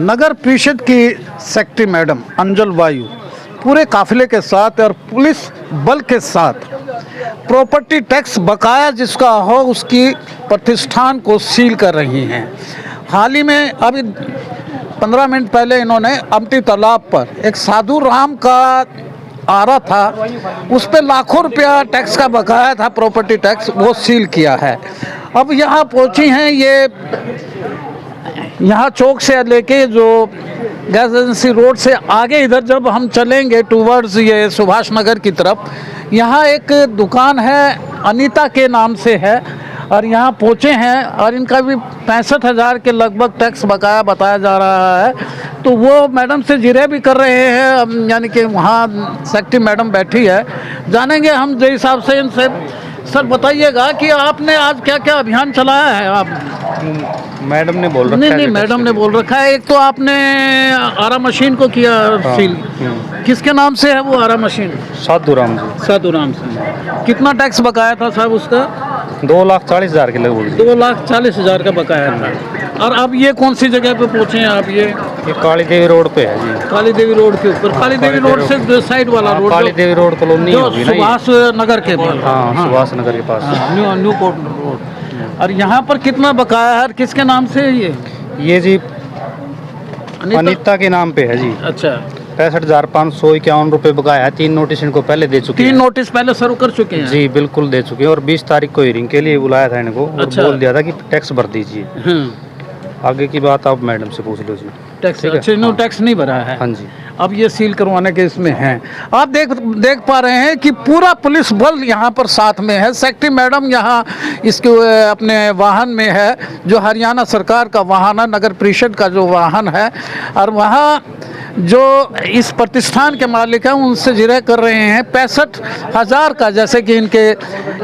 नगर परिषद की secretary madam अंजल वायु पूरे काफिले के साथ और पुलिस बल के साथ प्रॉपर्टी टैक्स बकाया जिसका हो उसकी प्रतिष्ठान को सील कर रही हैं। हाल ही में अभी 15 मिनट पहले इन्होंने अमटी तालाब पर एक साधु राम का आ रहा था, उस पर लाखों रुपया टैक्स का बकाया था, प्रॉपर्टी टैक्स, वो सील किया है। अब यहाँ पहुँची हैं ये, यहाँ चौक से लेके जो गैस एजेंसी रोड से आगे इधर जब हम चलेंगे टूवर्ड्स ये सुभाष नगर की तरफ, यहाँ एक दुकान है अनीता के नाम से है और यहाँ पहुँचे हैं और इनका भी 65,000 के लगभग टैक्स बकाया बताया जा रहा है। तो वो मैडम से जिरे भी कर रहे हैं, यानी कि वहाँ सेक्रेटरी मैडम बैठी है, जानेंगे हम जिस हिसाब से इनसे। सर बताइएगा कि आपने आज क्या क्या अभियान चलाया है? आप मैडम ने बोल रखा है। नहीं, मैडम ने बोल रखा है। एक तो आपने आरा मशीन को किया सील, किसके नाम से है वो आरा मशीन? साधु राम जी। साधु राम से। कितना टैक्स बकाया था साहब उसका? 2,40,000 के लगभग। 2,40,000 का बकाया था। और अब ये कौन सी जगह पे पहुंचे हैं आप? ये काली देवी रोड पे है जी। काली देवी रोड के ऊपर, काली देवी रोड से साइड वाला रोड, काली देवी रोड कॉलोनी होगी ना, सुभाष नगर के पास। हाँ, सुभाष नगर के पास, न्यू कोर्ट रोड। और यहाँ पर कितना बकाया है, किसके नाम से है ये जी? अनीता के नाम पे है जी। अच्छा। 65,551 रुपये बकाया है। 3 नोटिस इनको पहले दे चुके हैं। 3 नोटिस पहले सर्व कर चुके हैं जी, बिल्कुल दे चुके हैं। और 20 तारीख को हियरिंग के लिए बुलाया था इनको। अच्छा। बोल दिया था कि टैक्स भर दीजिए। आगे की बात आप मैडम से पूछ लो जी। टैक्स टैक्स नहीं भरा है। हाँ जी। अब ये सील करवाने के इसमें हैं। आप देख पा रहे हैं कि पूरा पुलिस बल यहाँ पर साथ में है। सेक्रेटरी मैडम यहाँ इसके अपने वाहन में है, जो हरियाणा सरकार का वाहन है, नगर परिषद का जो वाहन है। और वहाँ जो इस प्रतिष्ठान के मालिक हैं उनसे जिरह कर रहे हैं 65,000 का, जैसे कि इनके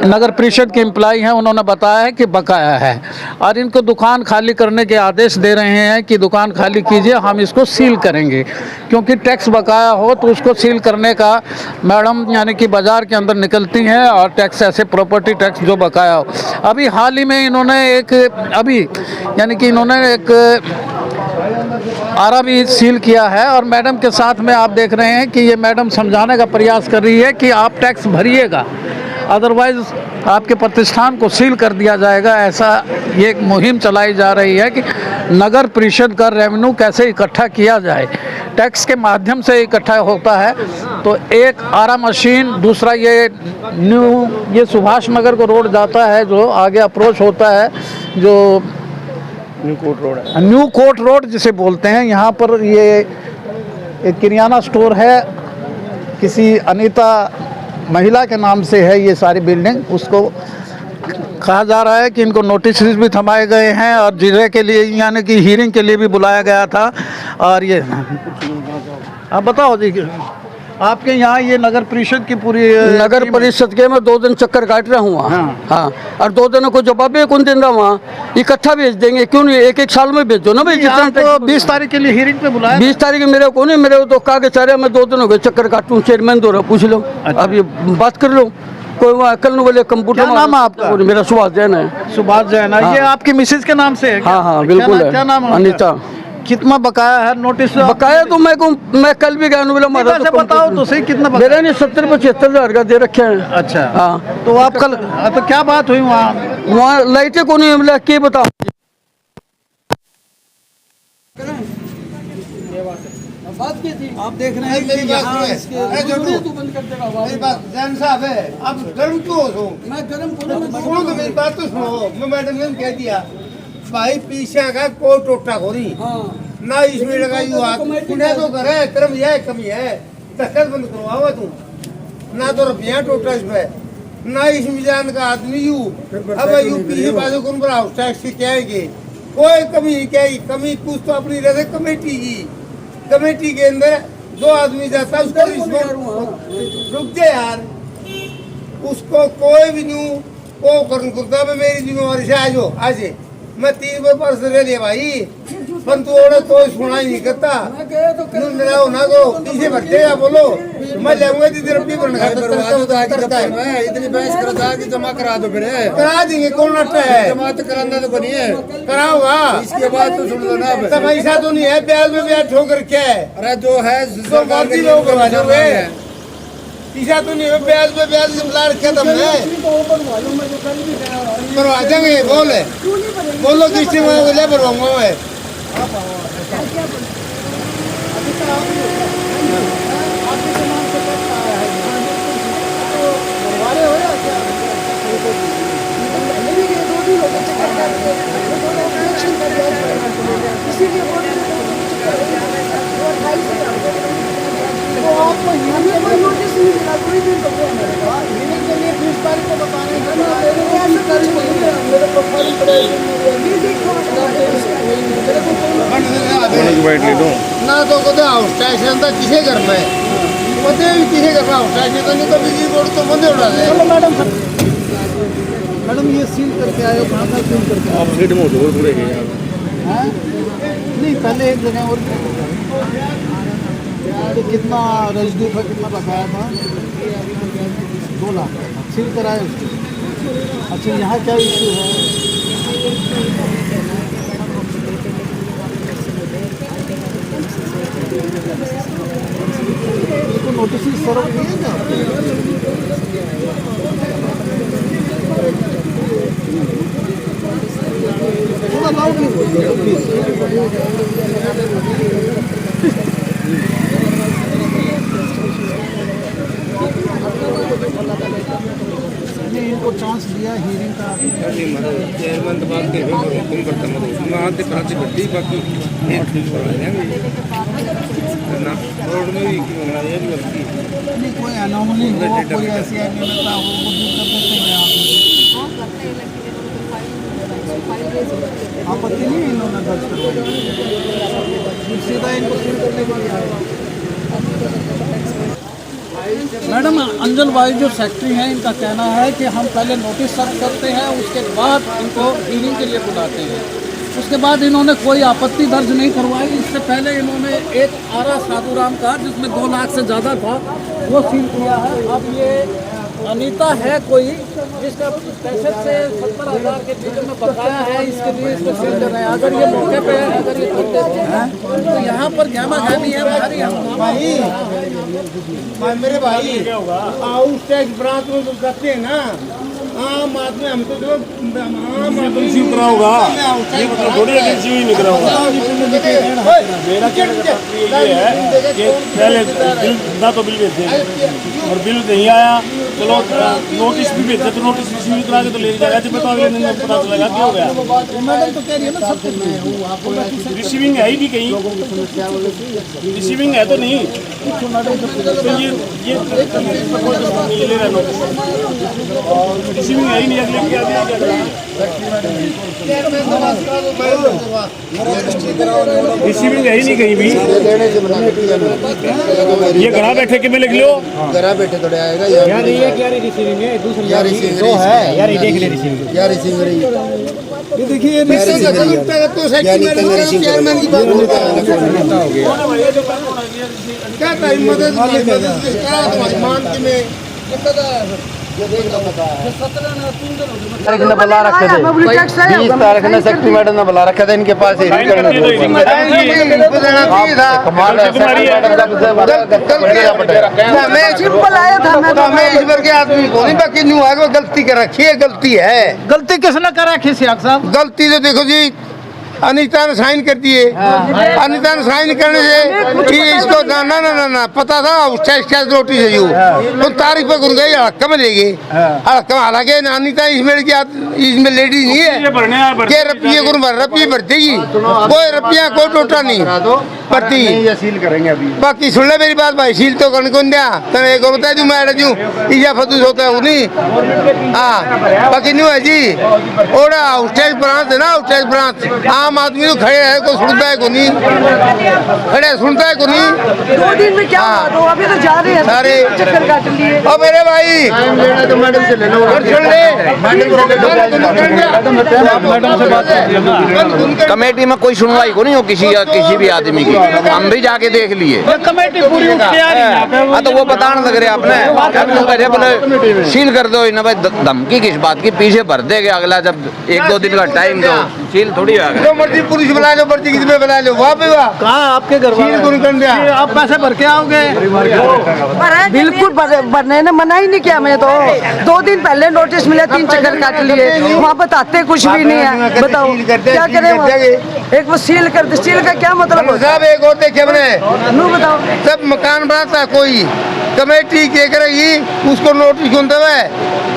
नगर परिषद के एम्प्लॉई हैं, उन्होंने बताया है कि बकाया है। और इनको दुकान खाली करने के आदेश दे रहे हैं कि दुकान खाली कीजिए, हम इसको सील करेंगे, क्योंकि टैक्स बकाया हो तो उसको सील करने का मैडम यानी कि बाज़ार के अंदर निकलती हैं और टैक्स ऐसे प्रॉपर्टी टैक्स जो बकाया हो। अभी हाल ही में इन्होंने एक आरा भी सील किया है। और मैडम के साथ में आप देख रहे हैं कि ये मैडम समझाने का प्रयास कर रही है कि आप टैक्स भरिएगा, अदरवाइज आपके प्रतिष्ठान को सील कर दिया जाएगा। ऐसा ये एक मुहिम चलाई जा रही है कि नगर परिषद का रेवेन्यू कैसे इकट्ठा किया जाए, टैक्स के माध्यम से इकट्ठा होता है। तो एक आरा मशीन, दूसरा ये सुभाष नगर को रोड जाता है जो आगे अप्रोच होता है, जो न्यू कोर्ट रोड जिसे बोलते हैं। यहाँ पर ये एक किराना स्टोर है, किसी अनीता महिला के नाम से है ये सारी बिल्डिंग। उसको कहा जा रहा है कि इनको नोटिस भी थमाए गए हैं और जिरह के लिए यानी कि हियरिंग के लिए भी बुलाया गया था। और ये आप बताओ जी, आपके यहाँ ये नगर परिषद की पूरी नगर परिषद के मैं 2 दिन चक्कर काट रहा हूँ वहाँ। हाँ, और 2 दिनों को जवाब भी कौन दिन रहा वहाँ, इकट्ठा भेज देंगे, क्यों नहीं? एक साल में भेजो ना भाई। जितना तो 20 तारीख के लिए हियरिंग पे बुलाया। 20 तारीख मेरे को नहीं, मेरे को तो कागज आ रहा है। मैं 2 दिन हो गए चक्कर काटूँ, चेयरमैन दो रहा, पूछ लो। अच्छा। अब ये बात कर लो, कोई वहाँ कल बोले कंप्यूटर। क्या नाम है आपका? मेरा सुभाष जैन है। सुभाष जैन। ये आपकी मिसेज के नाम से है? हाँ, बिल्कुल है। क्या नाम है? अनीता। कितना बकाया है नोटिस? बकाया तो मैं कल भी गया बोला मारा तो बताओ तो सही, कितना बकाया? मेरे ने 70-75,000 का दे रखे हैं। अच्छा। हाँ, तो आप कल तो क्या बात हुई वहाँ लाइटें को नहीं मिला, क्या बताओ? आप देख रहे हैं कि यहाँ जैन साहब है, आप गर्म क्यों हो? मैं गर्म सुनो तो मेरी बात तो सुनो। मैं मैडम ने कह दिया भाई पीछे का कोई टोटा खोरी ना इसमें लगाई हुआ पुण्य तो कर है, कर्म यह कमी है, दखल बंद करवाओ तुम ना। तो रुपया टोटा इसमें ना, इसमें जान का आदमी यू अब यूपी के बाजू कौन बड़ा टैक्स क्या है? कोई कमी क्या है? कमी कुछ तो अपनी रहते कमेटी की। कमेटी के अंदर 2 आदमी जाता उसको रुक जाए यार, उसको कोई भी नहीं वो करता। मैं मेरी जिम्मेवारी से आज मैं 3 वर्ष रह लिया भाई, पर तू तो सुना ही नहीं करता। ना तो पीछे भटकेगा बोलो मैं लेऊंगा दीदी रब्बी पर इतनी बहस करता है कि जमा करा दो फिर करा देंगे कौन अट्टा है जमा तो कराना तो बनी है कराऊंगा इसके बाद तो सुन लो ना अब। तब ऐसा तो नहीं है ब्याज में ब्याज ठोकर क्या है अरे जो है तो मर्जी लोग करवा दोगे ऐसा तो नहीं है ब्याज में ब्याज जमला रखा तुमने करवा देंगे बोलो किस्ती में ले भरवाऊंगा मैं ना तो कदे हाउस स्टेशन तक किसे घर में कदे भी किसे घर हाउस स्टेशन तो नहीं तो बिजली बोर्ड तो बंद हो रहा है मैडम ये सील करके आए हो कहाँ का सील करके आप साइड में हो पूरे हैं नहीं पहले एक जगह और तो कितना रेजिड्यू था कितना बकाया था 2 लाख सील कराए उसको अच्छा यहाँ क्या इशू है इसको नोटिस सर्व किए क्या थोड़ा लाउडली बोलिए प्लीज इनको चांस दिया हियरिंग का चेयरमैन तो बात के हुकुम करता मैं मैं आते कराची भट्टी बाकी एक ठीक करवा देंगे ना रोड में भी क्यों ना ये भी गलती नहीं कोई अनोमली हो कोई ऐसी अनियमितता हो वो दूर कर देते हैं आप आपत्ति नहीं इन्होंने दर्ज करवाई सीधा इनको सील करने के लिए आए मैडम अंजल वायु जो सेक्रेटरी हैं इनका कहना है कि हम पहले नोटिस सर्व करते हैं उसके बाद इनको हियरिंग के लिए बुलाते हैं उसके बाद इन्होंने कोई आपत्ति दर्ज नहीं करवाई इससे पहले इन्होंने एक आरा साधुराम का जिसमें 2 लाख से ज़्यादा था वो सील किया है अब ये अनीता है कोई जिसका पैसे से 70,000 के चीज़ों में बकाया है इसके लिए इसको सील कर रहे हैं अगर ये मौके पे अगर ये करते हैं तो यहाँ पर गहमा गहमी है भाई मेरे भाई हाउस टैक्स ब्रांच में तो करते हैं ना आम आदमी हम तो जो आम आदमी करा होगा ये मतलब थोड़ी एजेंसी ही नहीं करा होगा मेरा कहने का तात्पर्य ये है कि पहले बिल ना तो बिल भेजते हैं और बिल नहीं आया चलो नोटिस भी भेजते तो नोटिस रिसीव करा के तो ले जाएगा जब तो अगले दिन पता चलेगा क्या हो गया मैडम तो कह रही है ना सब कुछ रिसीविंग है ही नहीं कहीं रिसीविंग है तो नहीं तो ये ले रहा नोटिस रिसीविंग है ही नहीं अगले क्या दिया रिसीविंग है ही नहीं कहीं भी ये घरा बैठे के में लिख लो घरा बैठे थोड़े आएगा यार ये क्या रिसीविंग है दूसरी यार रिसीविंग तो है यार ये देख ले रिसीविंग यार रिसीविंग रही ये देखिए ये तो चेयरमैन की बात क्या टाइम मदद करा तुम्हारी मान की में तारीख ने बुला रखे थे 20 तारीख ने सेक्रेटरी मैडम ने बुला रखा था इनके पास हियरिंग करने मैं सिंपल आया था मैं इस बार के आदमी को नहीं बाकी न्यू आगे गलती कर रखी है गलती है गलती किसने करा खिसियाक साहब गलती तो देखो जी अनीता ने साइन कर दिए अनीता ने साइन करने से कि इसको ना ना ना ना ना पता था उसका इसका रोटी से यू तो तारीख पे गुन गई हड़क्का में ले गए हड़क्का हालांकि अनीता इसमें लेडीज नहीं है के रुपये गुन भर रुपये भर देगी कोई रुपया कोई टोटा नहीं भरती ये सील करेंगे अभी बाकी सुन ले मेरी बात भाई सील तो कौन कौन दिया तने एक होता है जो मैं जो इजा फतूस होता है उन्हीं हाँ बाकी नहीं है जी ओड़ा उस्टेज ब्रांच है ना उस्टेज ब्रांच आम आम आदमी तो खड़े है, कोई सुनता है को नहीं, खड़े सुनता है को नहीं। 2 दिन में क्या हुआ? तो अभी तो जा रहे हैं सारे चक्कर काट लिए। ओ मेरे भाई तो मैडम से ले लो, कमेटी में कोई सुनवाई को नहीं हो किसी भी आदमी की, हम भी जाके देख लिए। कमेटी पूरी हाँ तो वो बताने लग रहे आपने बोले सील कर दो ना भाई, धमकी किस बात की, पीछे भर देगा अगला जब 1-2 दिन का टाइम दो, सील थोड़ी होगा। जो मर्जी पुलिस बुला लो, मर्जी किसी में बुला लो, वहाँ पे वहाँ कहाँ आपके घर सील को निकल दिया। आप पैसे भर के आओगे? बिल्कुल भरने ने मना ही नहीं किया। मैं तो 2 दिन पहले नोटिस मिला, 3 चक्कर काट लिए। वहाँ बताते कुछ भी नहीं है, बताओ क्या करें? एक वो सील कर दे, सील का क्या मतलब होता साहब एक और देखे हमने, है? नू बताओ। जब मकान बनाता कोई कमेटी क्या करेगी, उसको नोटिस कौन देवे,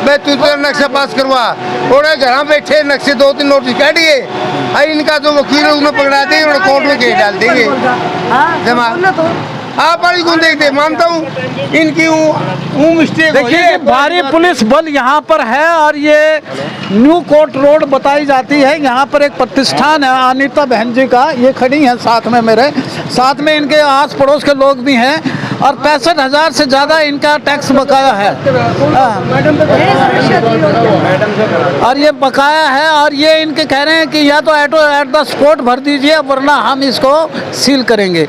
मैं तुझे नक्शा पास करवा, और घर बैठे नक्शे 2-3 नोटिस काट दिए, इनका जो वकील है उन्हें पकड़ा देंगे और कोर्ट में केस डाल देंगे। जमा आप वाली कौन देखते, मानता हूँ इनकी वो मिस्टेक। देखिए कि भारी पुलिस बल यहाँ पर है और ये न्यू कोर्ट रोड बताई जाती है। यहाँ पर एक प्रतिष्ठान है अनीता बहन जी का, ये खड़ी हैं साथ में, मेरे साथ में इनके आस पड़ोस के लोग भी हैं, और 65,000 से ज़्यादा इनका टैक्स बकाया है। और ये बकाया है, और ये इनके कह रहे हैं कि या तो एट द स्पॉट भर दीजिए, वरना हम इसको सील करेंगे।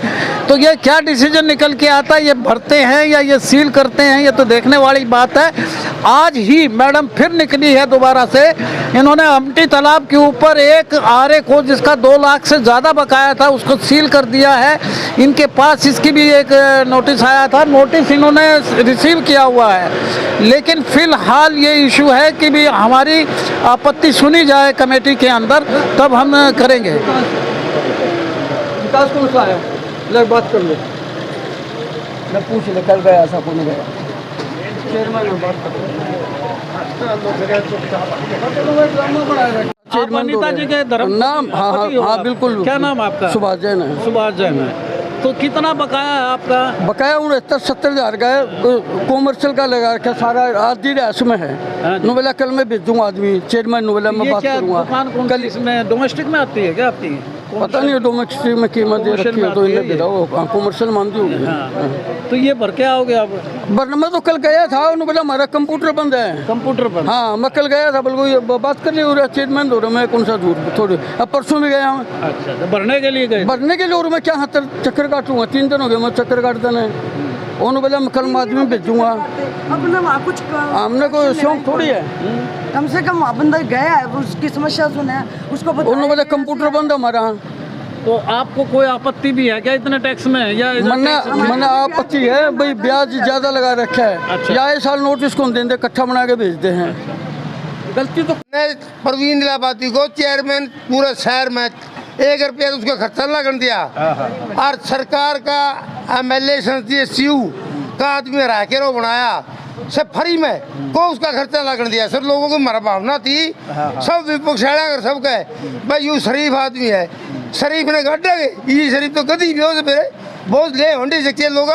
तो ये क्या डिसीजन निकल के आता है, ये भरते हैं या ये सील करते हैं, ये तो देखने वाली बात है। आज ही मैडम फिर निकली है दोबारा से, इन्होंने अमटी तालाब के ऊपर एक आरे को जिसका 2 लाख से ज़्यादा बकाया था उसको सील कर दिया है। इनके पास इसकी भी एक नोटिस आया था, नोटिस इन्होंने रिसीव किया हुआ है, लेकिन फिलहाल ये इशू है कि भी हमारी आपत्ति सुनी जाए कमेटी के अंदर, तब हम करेंगे। विकास कौन सा आया, लग बात कर ले, मैं पूछ ले, कल गया ऐसा कौन गया, चेयरमैन में बात कर अनीता जी के धर्म नाम? हाँ बिल्कुल। क्या नाम आपका? सुभाष जैन है। सुभाष जैन है। तो कितना बकाया है आपका? बकाया 69-70 हज़ार का है, कॉमर्शियल का लगा रखा सारा, आधी रैस में है। नोवेला कल मैं भेज दूंगा आदमी, चेयरमैन नोवेला में बात करूँगा। दुकान कौन कल इसमें डोमेस्टिक में आती है क्या आपकी? पता नहीं डोमेस्टिक में कीमत दे रखी है तो इन्हें दे रहा, कॉमर्शियल मानती होगी। तो ये भर के आओगे आप? वरना मैं तो कल गया था, उन्होंने बोला हमारा कंप्यूटर बंद है। कंप्यूटर पर? हाँ मैं कल गया था, बिल्कुल बात कर रही चेयरमैन हो रहा, मैं कौन सा झूठ थोड़ी, अब परसों भी गया मैं। अच्छा, तो भरने के लिए गए? भरने के लिए, और मैं क्या चक्कर काटूंगा, 3 दिन हो गए मैं चक्कर काटता नहीं। उन्होंने बोला मैं कल आदमी भेजूंगा। अपने वहाँ कुछ हमने कोई शौक थोड़ी है, कम से कम वहाँ बंदा गया है, उसकी समस्या सुने, उसको उन्होंने बोला कंप्यूटर बंद है हमारा। तो आपको कोई आपत्ति भी है क्या इतने टैक्स में, या मना आपत्ति है भाई, ब्याज ज्यादा लगा रखा है। अच्छा। या इस साल नोटिस कौन देते, इकट्ठा बना के भेजते हैं, गलती तो परवीन इलाहाबादी को चेयरमैन पूरे शहर में 1 रुपया तो उसका खर्चा लगन दिया, और सरकार का MLA संसदीय CU का आदमी हरा के रो बनाया सब फ्री में, को उसका खर्चा लगन दिया। सर लोगों को मर भावना थी, सब विपक्ष अगर सब कहे भाई यू शरीफ आदमी है, शरीफ ने गड्ढा गए, ये शरीफ तो कभी भी हो मेरे बहुत ले होंडे से लोग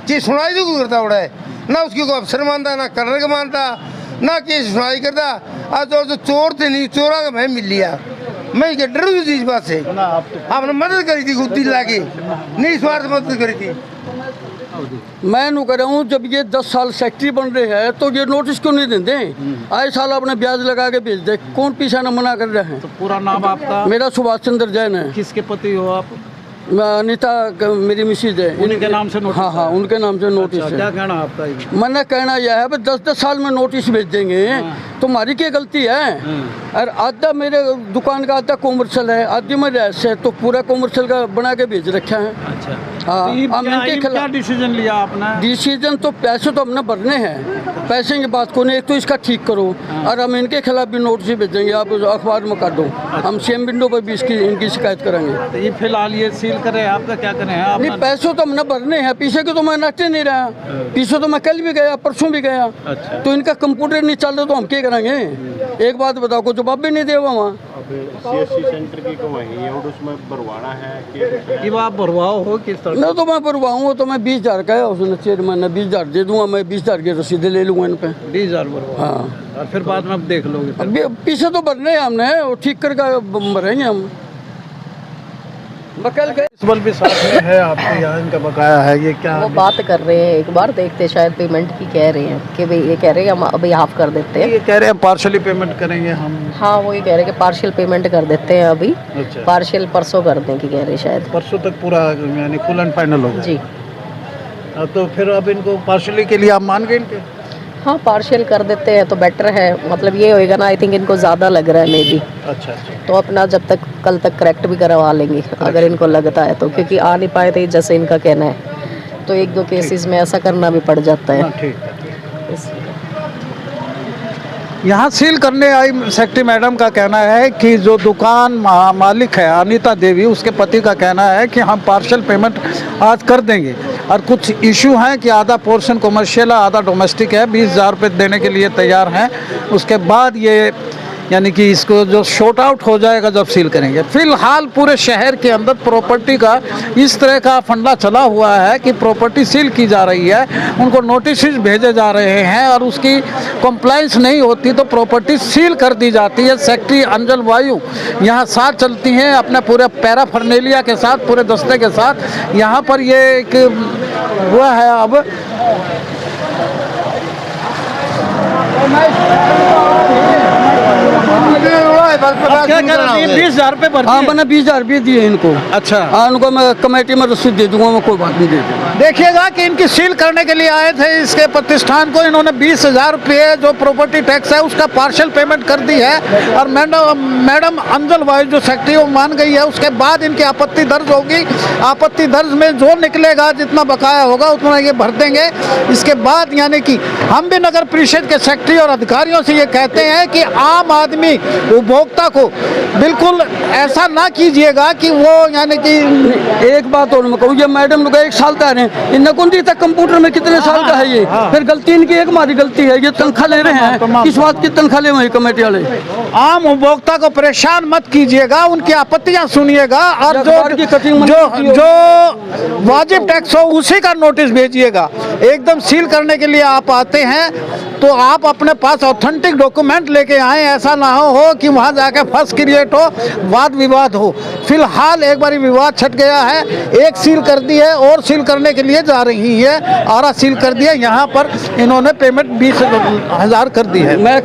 कि सुनाई तो करता उड़ा है ना, उसकी कोई अफसर मानता ना कर्नल का मानता ना कि सुनाई करता। आज और जो चोर थे नहीं, चोरा का मैं मिल लिया, मैं डर हुई थी इस बात से। आपने मदद करी थी खुद ला के, नहीं स्वार्थ मदद करी थी। मैं नू कह रहा हूँ, जब ये 10 साल सेक्रेटरी बन रहे हैं तो ये नोटिस क्यों नहीं देते, आए साल आपने ब्याज लगा के भेज दे, कौन पीछा न मना कर रहे हैं। तो पूरा नाम आपका? मेरा सुभाष चंद्र जैन है। किसके पति हो आप? अनीता मेरी मिसेज है, उनके नाम से नोटिस? हाँ उनके नाम से नोटिस है। क्या कहना आपका? मैंने कहना यह है 10-10 साल में नोटिस भेज देंगे, तुम्हारी क्या गलती है। और आधा मेरे दुकान का आधा कॉमर्शियल है, आधी में रैस है, तो पूरा कॉमर्शियल का बना के भेज रखा है। अच्छा, हाँ, तो क्या डिसीजन लिया आपने? डिसीजन तो पैसे तो हमने भरने हैं, पैसे की बात को नहीं, एक तो इसका ठीक करो, और हम इनके खिलाफ भी नोटिस भेजेंगे, आप अखबार में कर दो, हम सेम विंडो पर भी इनकी शिकायत करेंगे। तो ये फिलहाल ये सील करें, आपका क्या करें? आप नहीं, पैसों तो हमने भरने हैं, पीछे के तो मैं नटे नहीं रहा, पीछे तो मैं कल भी गया, परसों भी गया। अच्छा। तो इनका कंप्यूटर नहीं चल रहा तो हम क्या करेंगे। एक बात बताओ, को जवाब भी नहीं दे वहाँ। CSC सेंटर की कमाई और उसमें भरवाना है कि आप भरवाओ हो किस तरह? नहीं तो मैं भरवाऊँ तो मैं 20,000 का है, उसने चेयरमैन ने 20,000 दे दूंगा, मैं 20,000 की रसीदें ले लूँगा इन पे। 20,000 भरवा? हाँ, और फिर बाद में आप देख लोगे? अब पीछे तो भरने हैं हमने, वो ठीक करके भरेंगे हम। बकल गए इस बल भी साथ में है आपके यहाँ, इनका बकाया है, ये क्या वो बात कर रहे हैं, एक बार देखते शायद पेमेंट की कह रहे हैं कि भाई ये कह रहे हैं हम अभी हाफ कर देते हैं। ये कह रहे हैं पार्शली पेमेंट करेंगे हम। हाँ वो ये कह रहे हैं कि पार्शियल पेमेंट कर देते हैं अभी, अच्छा। पार्शियल परसों कर दें की कह रहे हैं शायद। परसों तक पूरा यानी फुल एंड फाइनल होगा जी तो फिर अब इनको पार्शली के लिए आप मान गए इनके? हाँ पार्शियल कर देते हैं तो बेटर है, मतलब ये होएगा ना, आई थिंक इनको ज़्यादा लग रहा है मे बी, अच्छा अच्छा। तो अपना जब तक कल तक करेक्ट भी करवा लेंगे अगर इनको लगता है तो, क्योंकि आ नहीं पाए थे जैसे इनका कहना है, तो एक दो केसेस में ऐसा करना भी पड़ जाता है। हाँ, ठीक है। इसलिए यहाँ सील करने आई सेक्रेटरी मैडम का कहना है कि जो दुकान मालिक है अनीता देवी, उसके पति का कहना है कि हम पार्शियल पेमेंट आज कर देंगे और कुछ इशू हैं कि आधा पोर्शन कमर्शियल है आधा डोमेस्टिक है, 20,000 रुपये देने के लिए तैयार हैं। उसके बाद ये यानी कि इसको जो शॉर्ट आउट हो जाएगा जब सील करेंगे। फिलहाल पूरे शहर के अंदर प्रॉपर्टी का इस तरह का फंडा चला हुआ है कि प्रॉपर्टी सील की जा रही है, उनको नोटिस भेजे जा रहे हैं और उसकी कंप्लाइंस नहीं होती तो प्रॉपर्टी सील कर दी जाती है। सेक्रेटरी अंजल वायु यहाँ साथ चलती हैं अपने पूरे पैराफर्नेलिया के साथ, पूरे दस्ते के साथ। यहाँ पर ये एक हुआ है अब क्या कर रहे हैं? 20,000 रुपये भर हाँ मैंने 20,000 रुपये दिए इनको। अच्छा हाँ उनको मैं कमेटी में रसीद दे दूंगा, मैं कोई बात नहीं दे दूंगा। देखिएगा कि इनकी सील करने के लिए आए थे इसके प्रतिष्ठान को, इन्होंने 20,000 रुपये जो प्रॉपर्टी टैक्स है उसका पार्शियल पेमेंट कर दी है और मैडम अंजल वायु जो सेक्रेटरी वो मान गई है। उसके बाद इनकी आपत्ति दर्ज होगी, आपत्ति दर्ज में जो निकलेगा जितना बकाया होगा उतना ये भर देंगे। इसके बाद यानी कि हम भी नगर परिषद के सेक्रेटरी और अधिकारियों से ये कहते हैं कि आम आदमी उपभोक्ता को बिल्कुल ऐसा ना कीजिएगा कि वो यानी कि एक बात और मैं कहूँ, ये मैडम लोग 1 साल का रहे इन नकुंडी तक कंप्यूटर में कितने साल का है ये, फिर गलती इनकी एक हमारी गलती है, ये तनख्वाह ले रहे हैं, किस बात की तनख्वाह ले रहे हैं कमेटी वाले। आम उपभोक्ता को परेशान मत कीजिएगा, उनकी आपत्तियां सुनिएगा और अखबार की कटिंग जो वाजिब टैक्स हो उसी का नोटिस भेजिएगा। एकदम सील करने के लिए आप आते हैं तो आप अपने पास ऑथेंटिक डॉक्यूमेंट लेके आए, ऐसा ना हो कि वहां जाके फंस क्रिएट हो, वाद विवाद हो। फिलहाल एक बार विवाद छट गया है, एक सील कर दी है और सील करने के लिए जा रही है, और सील कर दिया। यहाँ पर इन्होंने पेमेंट 20,000 कर दी है। मैं